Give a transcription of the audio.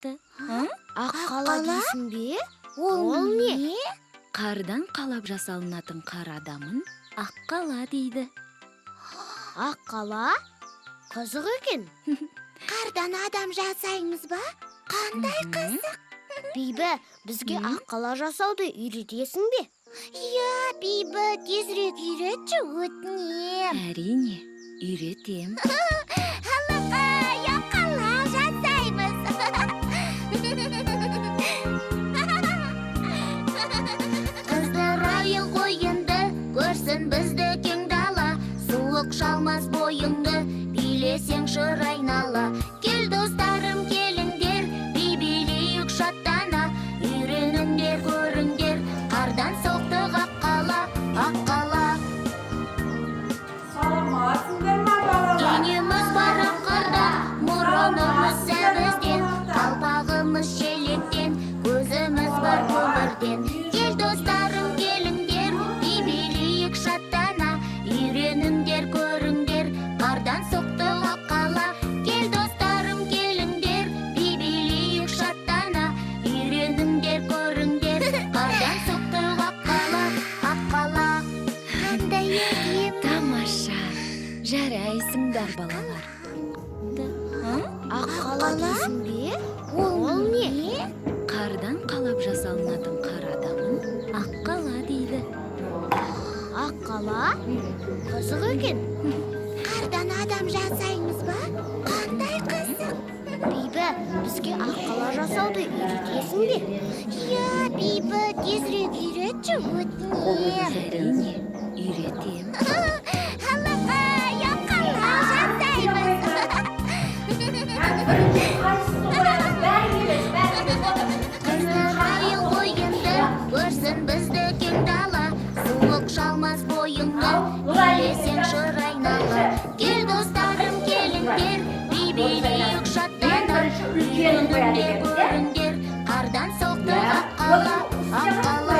Ақ қала дейсің бе? Ол не? Қардан қалап жасалынатын қар адамын ақ қала дейді. Ақ қала? Қызық екен. Қардан адам жасаймыз ба? Қандай қызық. Бибі, бізге ақ қала жасауды үйретесің бе? Иә, Бибі, тезірек үйретші, өтінем. Әрине, үйретем. Халықай, ақ қала жасаймыз. Қыздырайық ойынды, көрсін бізді кең дала. Суық шалмас бойыңды, билесең шыр айнала. Кел достарым, келіңдер, би-билейік шаттана. Үйреніңдер, көріңдер, қардан соқтық ақ қала, ақ қала. Саламатсыңдар ма балалар? Денеміз бар ақ қарда, мұрынымыз сәбізден, қалпағымыз шелектен, көзіміз бар көмірден. Кел достарым, келіңдер, би-билейік шаттана. Үйреніңдер, көріңдер, қардан соқтық ақ қала. Кел достарым, келіңдер, би-билейік шаттана. Үйреніңдер, көріңдер, қардан соқтық ақ қала, ақ қала. Қандай әдемі. Тамаша, жарайсыңдар балалар. Ақ қала дейсің бе? Ол не? Қардан қалап жасалынатын қар адамын ақ қала дейді. Ақ қала? Қызық екен. Қардан адам жасаймыз ба? Қандай қызық. Бибі, бізге ақ қала жасауды үйретесің бе? Иә, Бибі, тезірек үйретші, өтінем. Әрине, үйретем. Халықай, ақ қала жасаймыз. Қыздырайық ойынды, көрсін бізді кең дала. Суық шалмас бойыңды, билесең шыр айнала. Кел достарым, келіңдер, би-билейік шаттана. Үйреніңдер, көріңдер, қардан соқты ақ қала, ақ қала.